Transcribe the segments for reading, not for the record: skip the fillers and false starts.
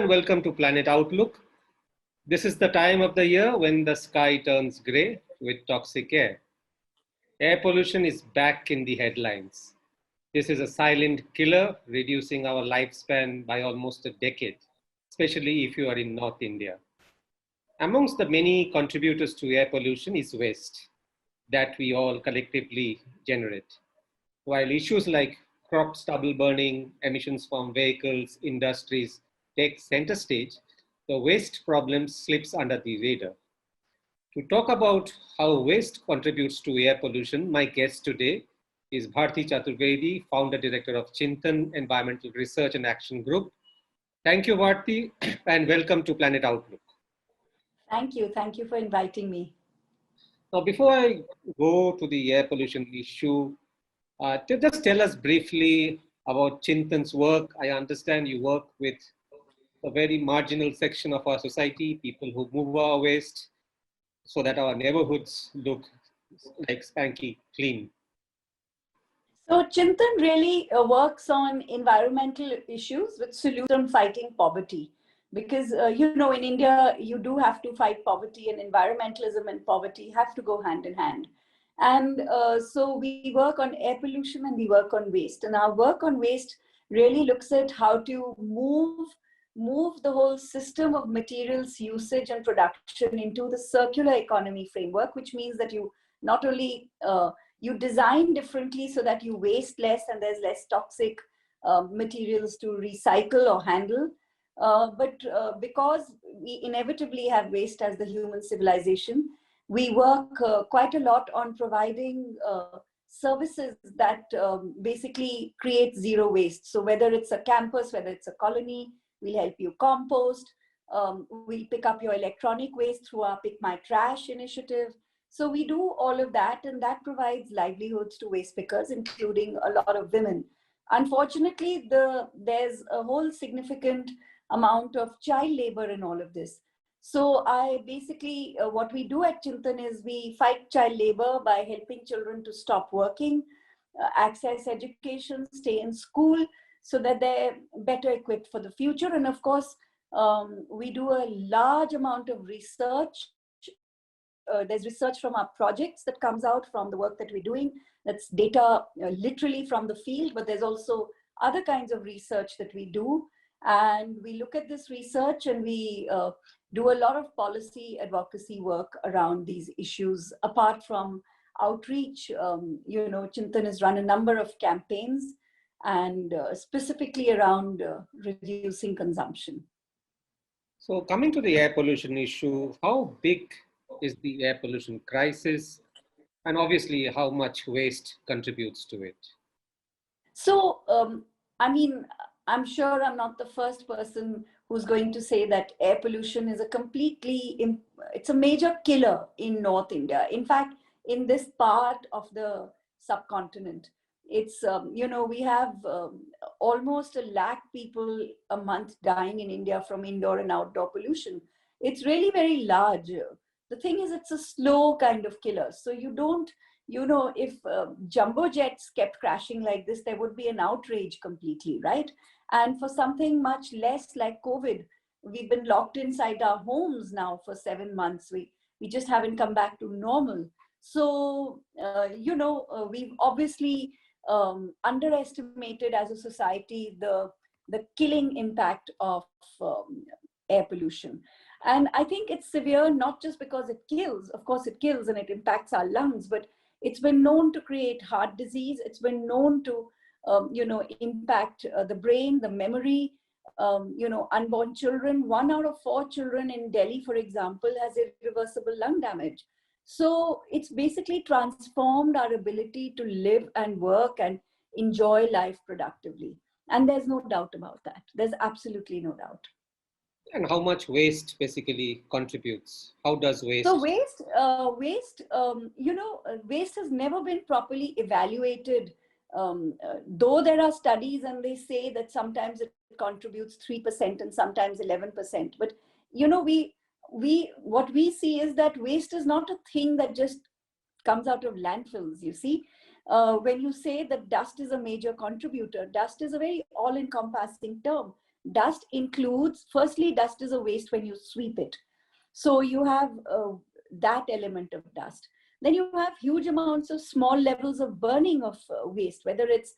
and welcome to Planet Outlook. This is the time of the year when the sky turns grey with toxic air. Air pollution is back in the headlines. This is a silent killer, reducing our lifespan by almost a decade, especially if you are in North India. Amongst the many contributors to air pollution is waste that we all collectively generate. While issues like crop stubble burning, emissions from vehicles, industries take center stage, the waste problem slips under the radar. To talk about how waste contributes to air pollution, my guest today is Bharati Chaturvedi, founder director of Chintan Environmental Research and Action Group. Thank you, Bharati, and welcome to Planet Outlook. Thank you. Thank you for inviting me. Now, before I go to the air pollution issue, just tell us briefly about Chintan's work. I understand you work with a very marginal section of our society, people who move our waste so that our neighborhoods look like spanky clean. So Chintan really works on environmental issues with solutions on fighting poverty. Because, in India, you do have to fight poverty, and environmentalism and poverty have to go hand in hand. And so we work on air pollution and we work on waste. And our work on waste really looks at how to move the whole system of materials usage and production into the circular economy framework, which means that you not only you design differently so that you waste less and there's less toxic materials to recycle or handle, but because we inevitably have waste as the human civilization, we work quite a lot on providing services that basically create zero waste. So whether it's a campus, whether it's a colony, we'll help you compost. We'll pick up your electronic waste through our Pick My Trash initiative. So we do all of that, and that provides livelihoods to waste pickers, including a lot of women. Unfortunately, there's a whole significant amount of child labor in all of this. So I basically, what we do at Chintan is we fight child labor by helping children to stop working, access education, stay in school, so that they're better equipped for the future. And of course, we do a large amount of research. There's research from our projects that comes out from the work that we're doing. That's data literally from the field, but there's also other kinds of research that we do. And we look at this research and we do a lot of policy advocacy work around these issues. Apart from outreach, Chintan has run a number of campaigns and specifically around reducing consumption. So coming to the air pollution issue, how big is the air pollution crisis? And obviously how much waste contributes to it? So, I'm sure I'm not the first person who's going to say that air pollution is it's a major killer in North India. In fact, in this part of the subcontinent, it's, we have almost 1 lakh people a month dying in India from indoor and outdoor pollution. It's really very large. The thing is, it's a slow kind of killer. So you don't, if jumbo jets kept crashing like this, there would be an outrage completely, right? And for something much less like COVID, we've been locked inside our homes now for 7 months. We just haven't come back to normal. So, we've obviously underestimated as a society the killing impact of air pollution. And I think it's severe, not just because it kills. Of course, it kills and it impacts our lungs, but it's been known to create heart disease. It's been known to impact the brain, the memory, unborn children. 1 out of 4 children in Delhi, for example, has irreversible lung damage. So it's basically transformed our ability to live and work and enjoy life productively. And there's no doubt about that. There's absolutely no doubt. And how much waste basically contributes? How does waste? So waste has never been properly evaluated. Though there are studies and they say that sometimes it contributes 3% and sometimes 11%. But, what we see is that waste is not a thing that just comes out of landfills, you see. When you say that dust is a major contributor, dust is a very all-encompassing term. dust includes, firstly, dust is a waste when you sweep it. So you have that element of dust. Then you have huge amounts of small levels of burning of waste, whether it's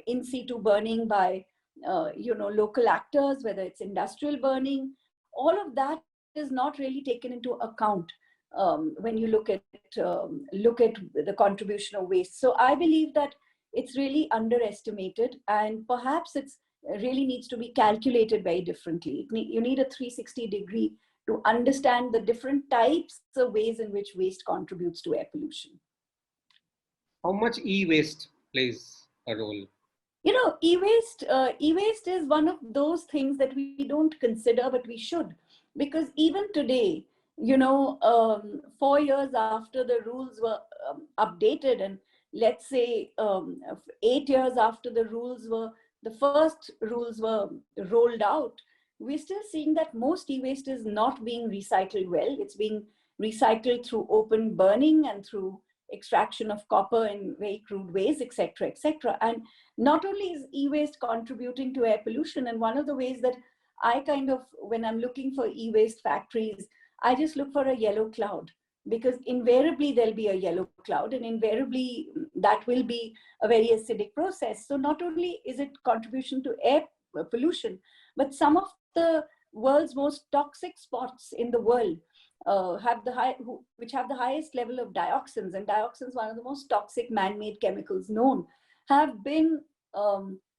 in situ burning by local actors, whether it's industrial burning. All of that is not really taken into account when you look at the contribution of waste. So I believe that it's really underestimated, and perhaps it's really needs to be calculated very differently. You need a 360-degree to understand the different types of ways in which waste contributes to air pollution. How much e-waste plays a role? E-waste is one of those things that we don't consider, but we should, because even today, 4 years after the rules were updated, and let's say 8 years after the first rules were rolled out, we're still seeing that most e-waste is not being recycled well. It's being recycled through open burning and through extraction of copper in very crude ways, etc., etc. And not only is e-waste contributing to air pollution, and one of the ways that I when I'm looking for e-waste factories, I just look for a yellow cloud, because invariably there'll be a yellow cloud, and invariably that will be a very acidic process. So not only is it contribution to air pollution, but some of the world's most toxic spots in the world which have the highest level of dioxins, and dioxins, one of the most toxic man-made chemicals known, have been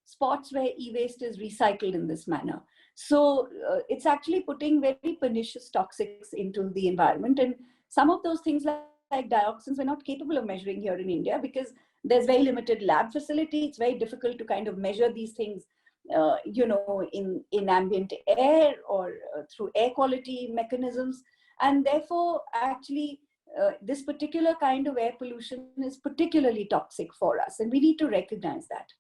spots where e-waste is recycled in this manner. So it's actually putting very pernicious toxics into the environment. And some of those things like dioxins, we're not capable of measuring here in India because there's very limited lab facility. It's very difficult to kind of measure these things in ambient air or through air quality mechanisms. And therefore, actually, this particular kind of air pollution is particularly toxic for us, and we need to recognize that.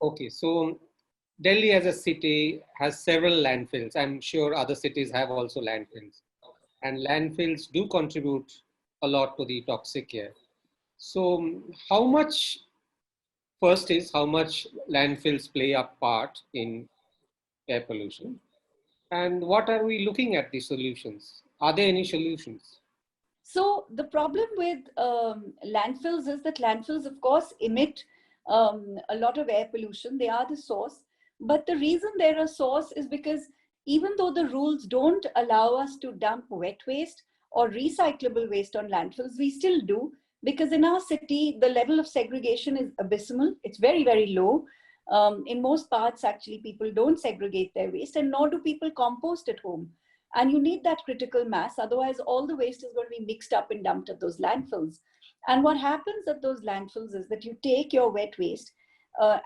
Okay, so Delhi as a city has several landfills. I'm sure other cities have also landfills. And landfills do contribute a lot to the toxic air. So how much landfills play a part in air pollution? And what are we looking at the solutions? Are there any solutions? So the problem with landfills is that landfills, of course, emit a lot of air pollution. They are the source. But the reason they're a source is because even though the rules don't allow us to dump wet waste or recyclable waste on landfills, we still do. Because in our city, the level of segregation is abysmal. It's very, very low. In most parts, actually, people don't segregate their waste, and nor do people compost at home. And you need that critical mass. Otherwise, all the waste is going to be mixed up and dumped at those landfills. And what happens at those landfills is that you take your wet waste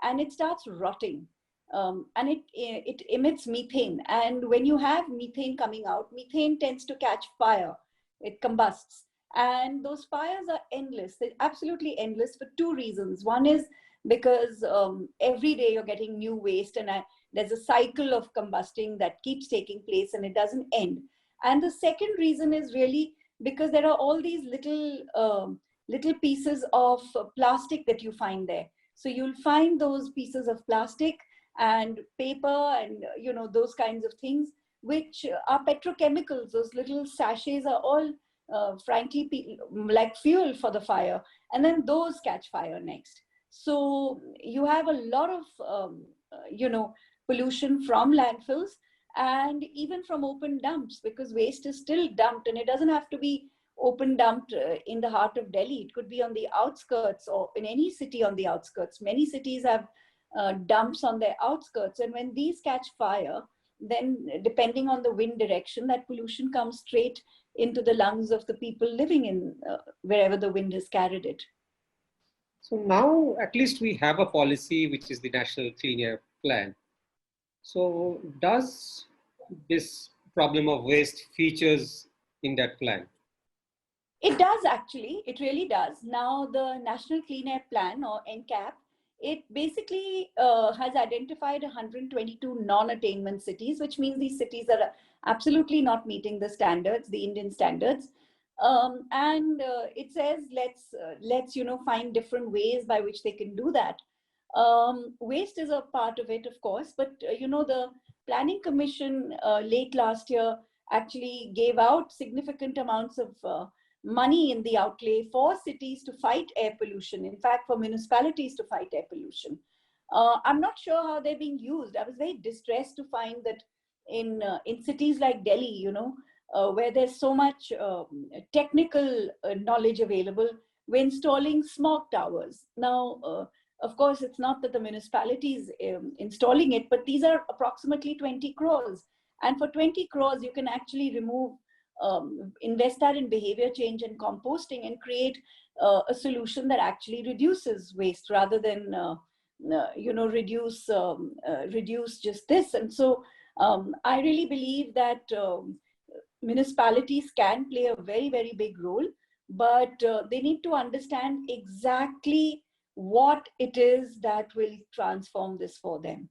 and it starts rotting. And it emits methane. And when you have methane coming out, methane tends to catch fire. It combusts. And those fires are endless. They're absolutely endless for two reasons. One is because every day you're getting new waste, and there's a cycle of combusting that keeps taking place and it doesn't end. And the second reason is really because there are all these little pieces of plastic that you find there. So you'll find those pieces of plastic and paper and those kinds of things, which are petrochemicals. Those little sachets are all frankly like fuel for the fire, and then those catch fire next. So you have a lot of pollution from landfills and even from open dumps, because waste is still dumped, and it doesn't have to be open dumped in the heart of Delhi. It could be on the outskirts or in any city on the outskirts. Many cities have dumps on their outskirts, and when these catch fire, then depending on the wind direction, that pollution comes straight into the lungs of the people living in wherever the wind has carried it. So now at least we have a policy, which is the National Clean Air Plan. So does this problem of waste features in that plan? It does, actually. It really does. Now the National Clean Air Plan, or NCAP, it basically has identified 122 non-attainment cities, which means these cities are absolutely not meeting the standards, the Indian standards. And it says let's find different ways by which they can do that. Waste is a part of it, of course, but the Planning Commission late last year actually gave out significant amounts of money in the outlay for cities to fight air pollution. In fact, for municipalities to fight air pollution. I'm not sure how they're being used. I was very distressed to find that in cities like Delhi, where there's so much technical knowledge available, we're installing smog towers. Now, of course, it's not that the municipality is installing it, but these are approximately 20 crores. And for 20 crores, you can actually remove, invest that in behavior change and composting and create a solution that actually reduces waste rather than, reduce just this. And so I really believe that municipalities can play a very, very big role, but they need to understand exactly what it is that will transform this for them.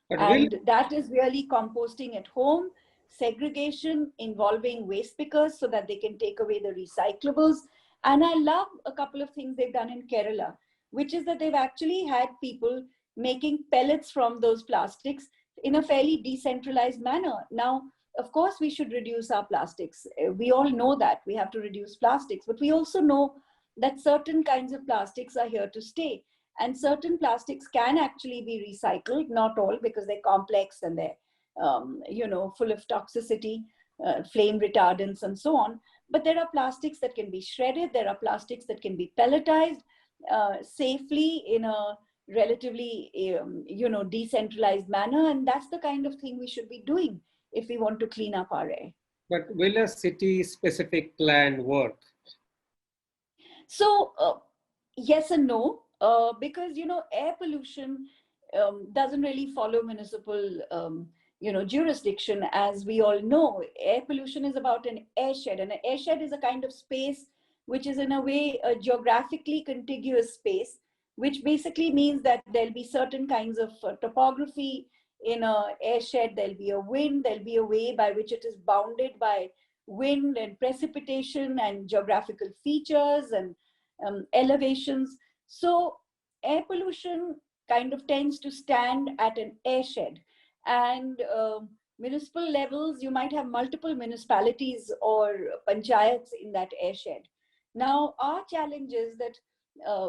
And that is really composting at home, segregation involving waste pickers so that they can take away the recyclables. And I love a couple of things they've done in Kerala, which is that they've actually had people making pellets from those plastics in a fairly decentralized manner. Now, of course, we should reduce our plastics. We all know that we have to reduce plastics, but we also know that certain kinds of plastics are here to stay. And certain plastics can actually be recycled, not all, because they're complex and they're, full of toxicity, flame retardants and so on. But there are plastics that can be shredded. There are plastics that can be pelletized safely in a relatively, decentralized manner. And that's the kind of thing we should be doing if we want to clean up our air. But will a city-specific plan work? So, yes and no, because, air pollution doesn't really follow municipal, jurisdiction. As we all know, air pollution is about an airshed, and an airshed is a kind of space which is in a way a geographically contiguous space, which basically means that there'll be certain kinds of topography in a airshed. There'll be a wind, there'll be a way by which it is bounded by wind and precipitation and geographical features and elevations. So air pollution kind of tends to stand at an airshed. And municipal levels, you might have multiple municipalities or panchayats in that airshed. Now, our challenge is that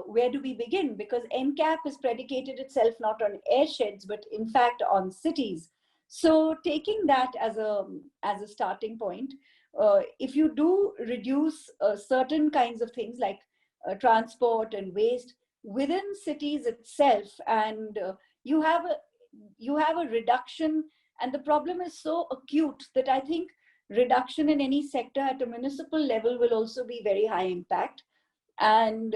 where do we begin? Because NCAP has predicated itself not on airsheds, but in fact on cities. So taking that as a starting point, if you do reduce certain kinds of things like transport and waste within cities itself, and you have a reduction, and the problem is so acute that I think reduction in any sector at a municipal level will also be very high impact. And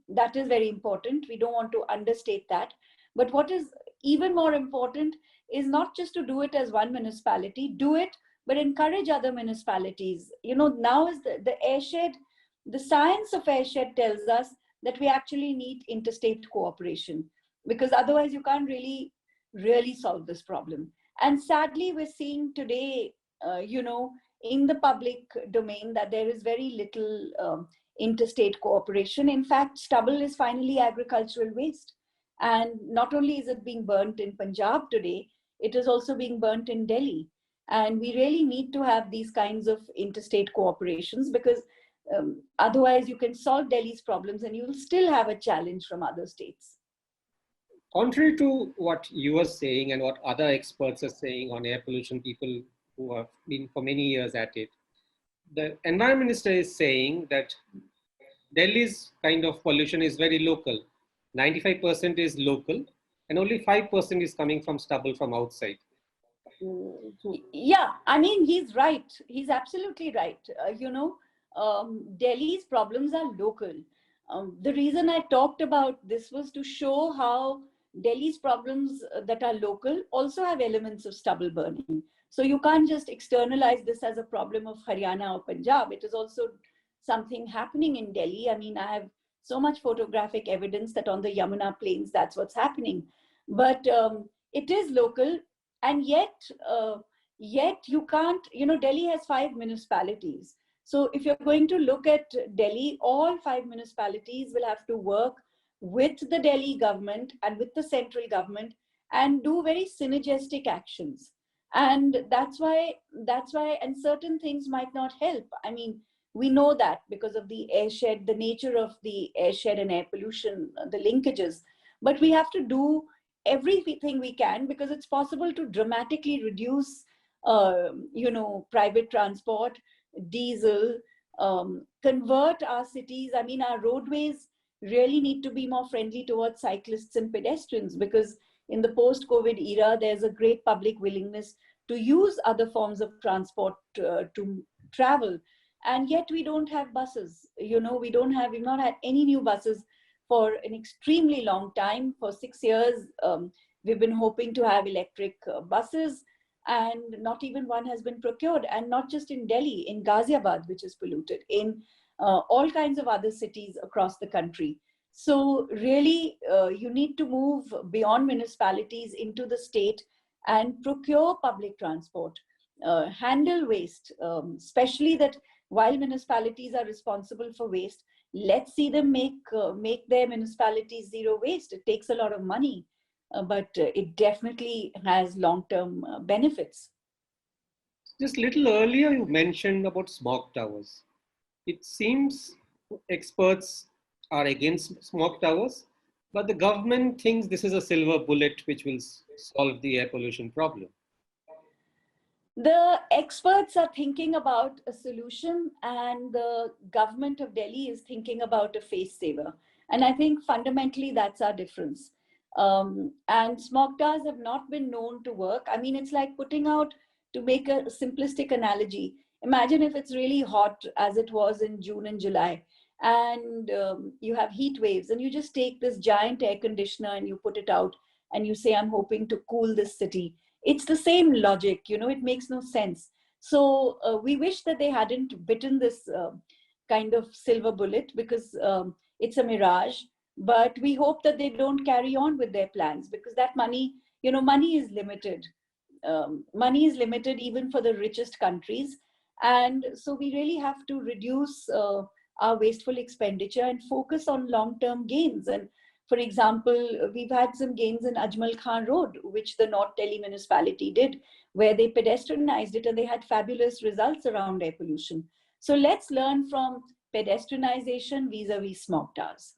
that is very important. We don't want to understate that. But what is even more important is not just to do it as one municipality, do it, but encourage other municipalities. Now is the airshed, the science of airshed tells us that we actually need interstate cooperation, because otherwise you can't really solve this problem. And sadly, we're seeing today, in the public domain that there is very little interstate cooperation. In fact, stubble is finally agricultural waste. And not only is it being burnt in Punjab today, it is also being burnt in Delhi. And we really need to have these kinds of interstate cooperations, because otherwise you can solve Delhi's problems and you'll still have a challenge from other states. Contrary to what you were saying and what other experts are saying on air pollution, people who have been for many years at it, the environment minister is saying that Delhi's kind of pollution is very local. 95% is local and only 5% is coming from stubble from outside. Yeah, I mean, he's right. He's absolutely right. Delhi's problems are local. The reason I talked about this was to show how Delhi's problems that are local also have elements of stubble burning. So you can't just externalize this as a problem of Haryana or Punjab. It is also something happening in Delhi. I mean, I have so much photographic evidence that on the Yamuna plains, that's what's happening. But it is local, and yet you can't, Delhi has 5 municipalities. So if you're going to look at Delhi, all 5 municipalities will have to work with the Delhi government and with the central government and do very synergistic actions. And that's why, and certain things might not help. I mean, we know that because of the airshed, the nature of the airshed and air pollution, the linkages. But we have to do everything we can, because it's possible to dramatically reduce, private transport, diesel, convert our cities. I mean, our roadways really need to be more friendly towards cyclists and pedestrians, because in the post-COVID era, there's a great public willingness to use other forms of transport to travel. And yet we don't have buses. We've not had any new buses for an extremely long time. For 6 years, we've been hoping to have electric buses, and not even one has been procured. And not just in Delhi, in Ghaziabad, which is polluted, in all kinds of other cities across the country. So really, you need to move beyond municipalities into the state and procure public transport, handle waste, especially that while municipalities are responsible for waste, let's see them make their municipalities zero waste. It takes a lot of money, but it definitely has long-term benefits. Just a little earlier, you mentioned about smog towers. It seems experts are against smog towers, but the government thinks this is a silver bullet which will solve the air pollution problem. The experts are thinking about a solution, and the government of Delhi is thinking about a face saver. And I think fundamentally that's our difference. And smog towers have not been known to work. I mean, it's like putting out, to make a simplistic analogy, imagine if it's really hot as it was in June and July, and you have heat waves, and you just take this giant air conditioner and you put it out and you say, I'm hoping to cool this city. It's the same logic, it makes no sense. So we wish that they hadn't bitten this kind of silver bullet, because it's a mirage. But we hope that they don't carry on with their plans, because that money, money is limited. Money is limited even for the richest countries. And so we really have to reduce our wasteful expenditure and focus on long-term gains. And for example, we've had some gains in Ajmal Khan Road, which the North Delhi municipality did, where they pedestrianized it and they had fabulous results around air pollution. So let's learn from pedestrianization vis-a-vis smog towers.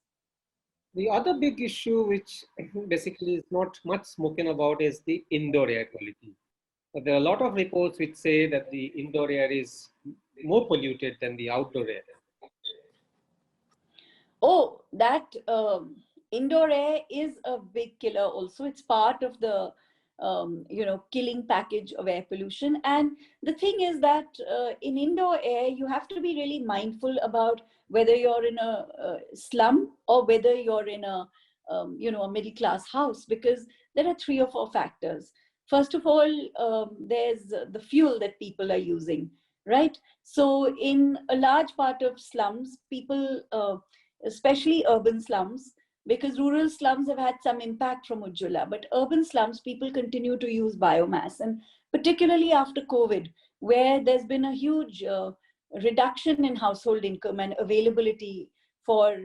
The other big issue, which basically is not much spoken about, is the indoor air quality. But there are a lot of reports which say that the indoor air is more polluted than the outdoor air. Oh, that indoor air is a big killer also. It's part of the, killing package of air pollution. And the thing is that in indoor air, you have to be really mindful about whether you're in a slum or whether you're in a, a middle-class house, because there are 3 or 4 factors. First of all, there's the fuel that people are using, right? So in a large part of slums, people, especially urban slums, because rural slums have had some impact from Ujjwala, but urban slums, people continue to use biomass. And particularly after COVID, where there's been a huge reduction in household income and availability for,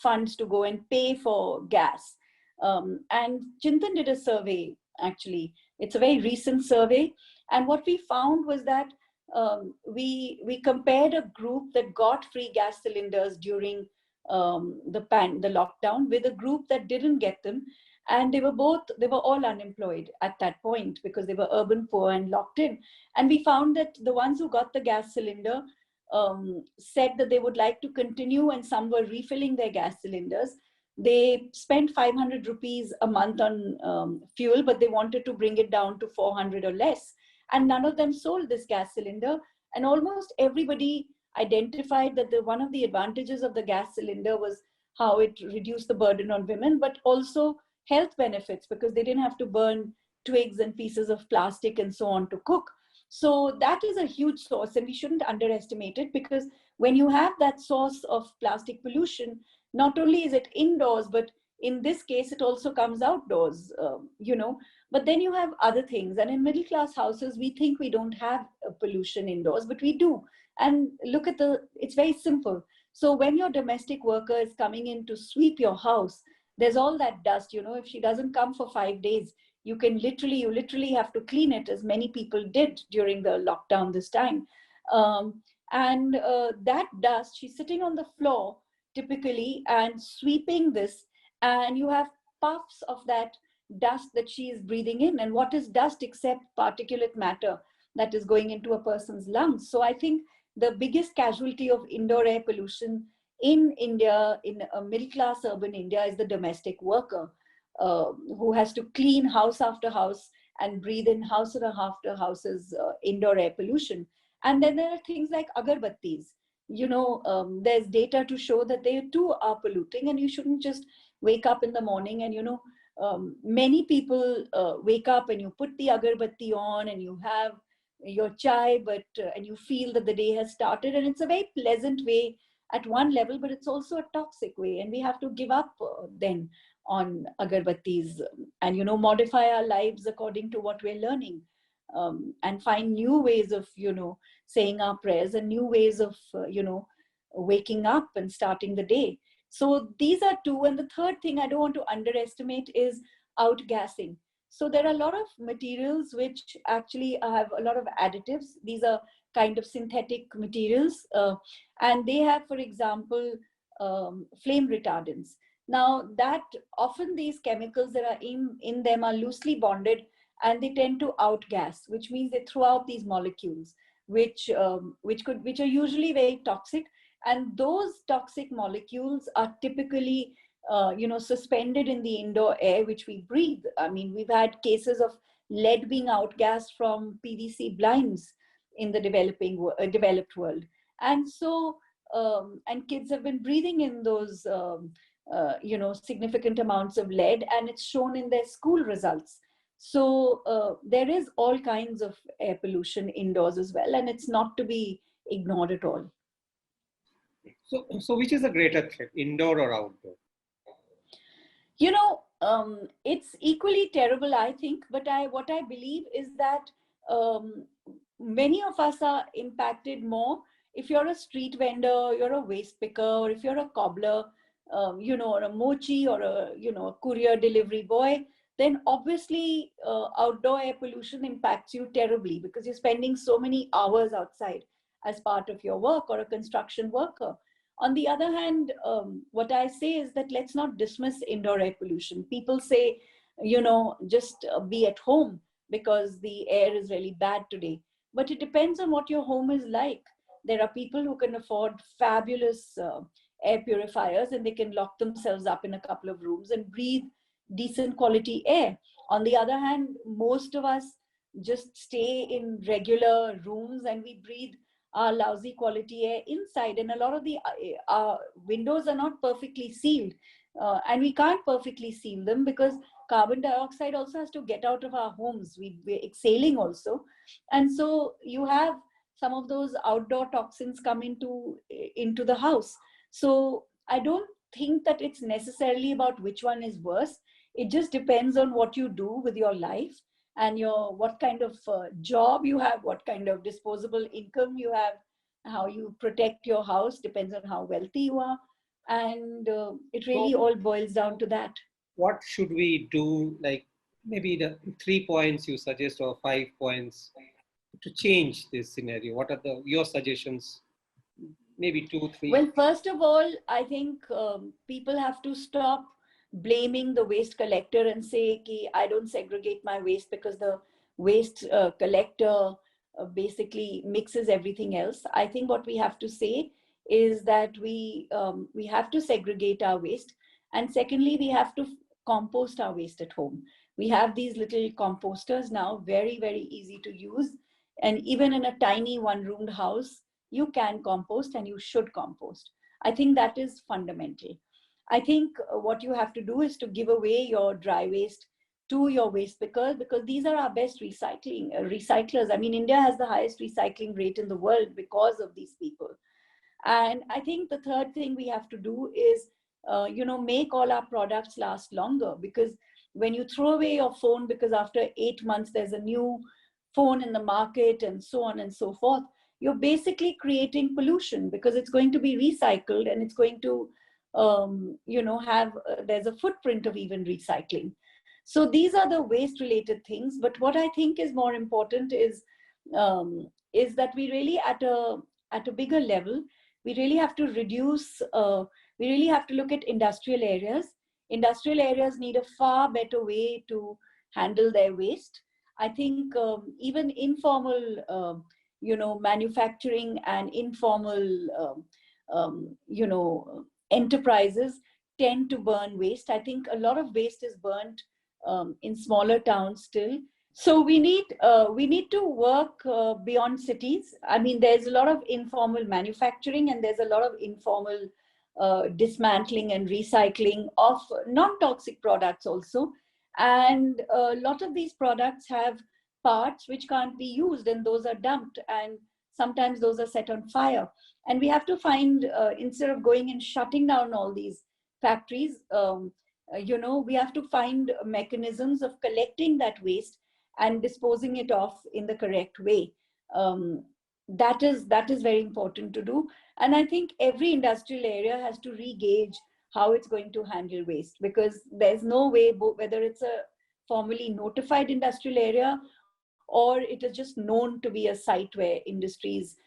funds to go and pay for gas. And Chintan did a survey, actually. It's a very recent survey. And what we found was that we compared a group that got free gas cylinders during the lockdown with a group that didn't get them, and they were all unemployed at that point because they were urban poor and locked in. And we found that the ones who got the gas cylinder said that they would like to continue, and some were refilling their gas cylinders. They spent 500 rupees a month on fuel, but they wanted to bring it down to 400 or less. And none of them sold this gas cylinder. And almost everybody identified that one of the advantages of the gas cylinder was how it reduced the burden on women, but also health benefits, because they didn't have to burn twigs and pieces of plastic and so on to cook. So that is a huge source, and we shouldn't underestimate it, because when you have that source of plastic pollution, not only is it indoors, but in this case, it also comes outdoors, but then you have other things. And in middle-class houses, we think we don't have pollution indoors, but we do. And look at it's very simple. So when your domestic worker is coming in to sweep your house, there's all that dust. If she doesn't come for 5 days, you literally have to clean it, as many people did during the lockdown this time. And that dust, she's sitting on the floor typically and sweeping this, and you have puffs of that dust that she is breathing in. And what is dust except particulate matter that is going into a person's lungs? So I think the biggest casualty of indoor air pollution in India, in a middle class urban India, is the domestic worker, who has to clean house after house and breathe in house after house's indoor air pollution. And then there are things like agarbattis. There's data to show that they too are polluting, and you shouldn't just wake up in the morning and, many people wake up and you put the agarbatti on and you have your chai, and you feel that the day has started, and it's a very pleasant way at one level, but it's also a toxic way, and we have to give up then on agarbattis, and modify our lives according to what we're learning, and find new ways of saying our prayers, and new ways of waking up and starting the day. So these are two. And the third thing I don't want to underestimate is outgassing. So there are a lot of materials which actually have a lot of additives. These are kind of synthetic materials, and they have, for example, flame retardants. Now, that often these chemicals that are in them are loosely bonded, and they tend to outgas, which means they throw out these molecules, which are usually very toxic. And those toxic molecules are typically suspended in the indoor air which we breathe. I mean, we've had cases of lead being outgassed from PVC blinds in the developed world. And so, and kids have been breathing in those, significant amounts of lead, and it's shown in their school results. So there is all kinds of air pollution indoors as well, and it's not to be ignored at all. So which is a greater threat, indoor or outdoor? It's equally terrible, I think. But what I believe is that many of us are impacted more. If you're a street vendor, you're a waste picker, or if you're a cobbler, or a mochi, or a courier delivery boy, then obviously outdoor air pollution impacts you terribly, because you're spending so many hours outside as part of your work, or a construction worker. On the other hand, what I say is that let's not dismiss indoor air pollution. People say, just be at home because the air is really bad today. But it depends on what your home is like. There are people who can afford fabulous air purifiers, and they can lock themselves up in a couple of rooms and breathe decent quality air. On the other hand, most of us just stay in regular rooms and we breathe lousy quality air inside, and a lot of the windows are not perfectly sealed, and we can't perfectly seal them because carbon dioxide also has to get out of our homes. We're exhaling also, and so you have some of those outdoor toxins come into the house. So I don't think that it's necessarily about which one is worse. It just depends on what you do with your life, and what kind of job you have, what kind of disposable income you have, how you protect your house depends on how wealthy you are. And it really all boils down to that. What should we do, like maybe the 3 points you suggest or 5 points to change this scenario? What are your suggestions? Maybe 2, 3. Well, first of all, I think people have to stop blaming the waste collector and say, Ki, I don't segregate my waste because the waste collector basically mixes everything else. I think what we have to say is that we have to segregate our waste. And secondly, we have to compost our waste at home. We have these little composters now, very, very easy to use. And even in a tiny one-roomed house, you can compost and you should compost. I think that is fundamental. I think what you have to do is to give away your dry waste to your waste pickers, because these are our best recyclers. I mean, India has the highest recycling rate in the world because of these people. And I think the third thing we have to do is, make all our products last longer, because when you throw away your phone because after 8 months there's a new phone in the market and so on and so forth, you're basically creating pollution, because it's going to be recycled and it's going to, have, there's a footprint of even recycling. So these are the waste related things. But what I think is more important is that we really at a bigger level, we really have to reduce, we really have to look at industrial areas. Industrial areas need a far better way to handle their waste. I think even informal, manufacturing and informal, enterprises tend to burn waste. I think a lot of waste is burnt in smaller towns still. So we need to work beyond cities. I mean, there's a lot of informal manufacturing and there's a lot of informal dismantling and recycling of non-toxic products also. And a lot of these products have parts which can't be used, and those are dumped, and sometimes those are set on fire. And we have to find, instead of going and shutting down all these factories, we have to find mechanisms of collecting that waste and disposing it off in the correct way. That is very important to do. And I think every industrial area has to re-gauge how it's going to handle waste, because there's no way, whether it's a formally notified industrial area or it is just known to be a site where industries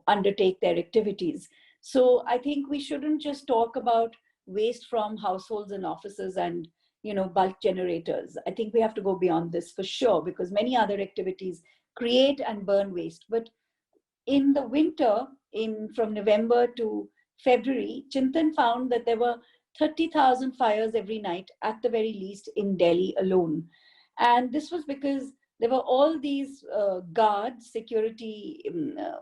undertake their activities. So I think we shouldn't just talk about waste from households and offices and bulk generators. I think we have to go beyond this for sure, because many other activities create and burn waste. But in the winter, from November to February, Chintan found that there were 30,000 fires every night, at the very least, in Delhi alone. And this was because there were all these guards, security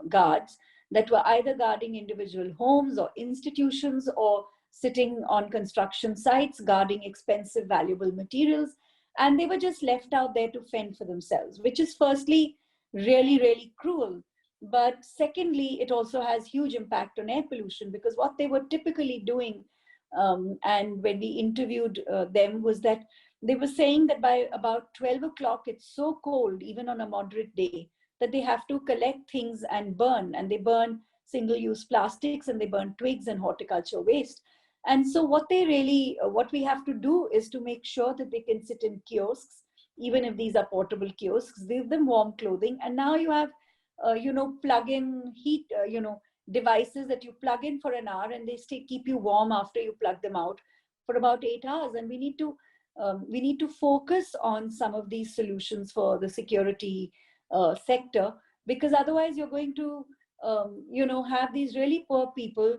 guards, that were either guarding individual homes or institutions, or sitting on construction sites, guarding expensive, valuable materials. And they were just left out there to fend for themselves, which is firstly really, really cruel. But secondly, it also has huge impact on air pollution, because what they were typically doing, and when we interviewed them, was that they were saying that by about 12 o'clock, it's so cold, even on a moderate day, that they have to collect things and burn. And they burn single-use plastics, and they burn twigs and horticulture waste. And so what we have to do is to make sure that they can sit in kiosks, even if these are portable kiosks, give them warm clothing. And now you have, plug-in heat, devices that you plug in for an hour, and they keep you warm after you plug them out for about 8 hours. And we need to focus on some of these solutions for the security sector, because otherwise you're going to, have these really poor people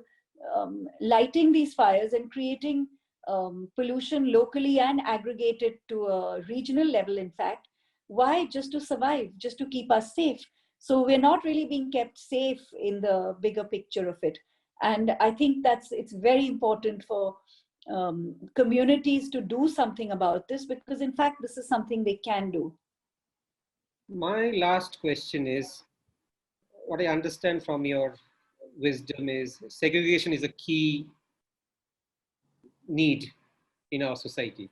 lighting these fires and creating pollution locally and aggregated to a regional level, in fact. Why? Just to survive, just to keep us safe. So we're not really being kept safe in the bigger picture of it. And I think it's very important for communities to do something about this, because in fact, this is something they can do. My last question is, what I understand from your wisdom is segregation is a key need in our society.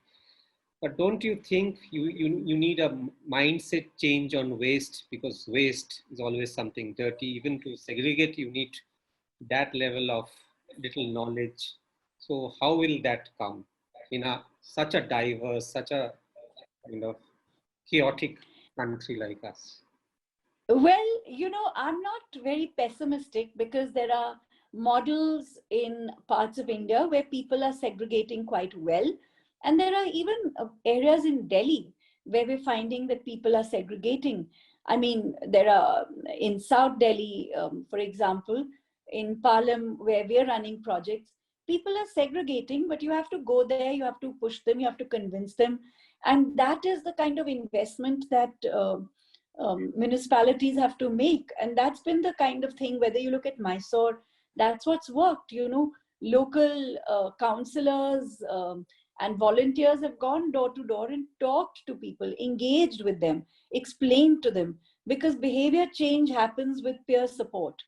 But don't you think you need a mindset change on waste? Because waste is always something dirty. Even to segregate, you need that level of little knowledge. So how will that come in such a diverse, such a chaotic country like us? Well, I'm not very pessimistic, because there are models in parts of India where people are segregating quite well. And there are even areas in Delhi where we're finding that people are segregating. I mean, there are in South Delhi, for example, in Palam, where we're running projects, people are segregating, but you have to go there, you have to push them, you have to convince them. And that is the kind of investment that municipalities have to make. And that's been the kind of thing, whether you look at Mysore, that's what's worked. Local councillors and volunteers have gone door to door and talked to people, engaged with them, explained to them, because behavior change happens with peer support,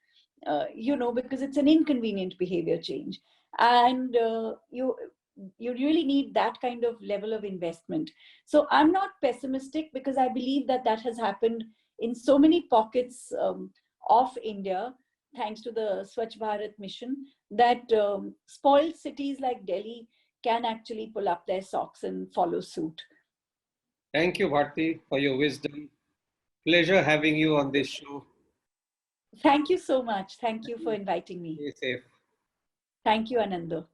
because it's an inconvenient behavior change. And you really need that kind of level of investment. So I'm not pessimistic, because I believe that has happened in so many pockets of India, thanks to the Swachh Bharat mission, that spoiled cities like Delhi can actually pull up their socks and follow suit. Thank you, Bharti, for your wisdom. Pleasure having you on this show. Thank you so much. Thank you for inviting me. Stay safe. Thank you, Ananda.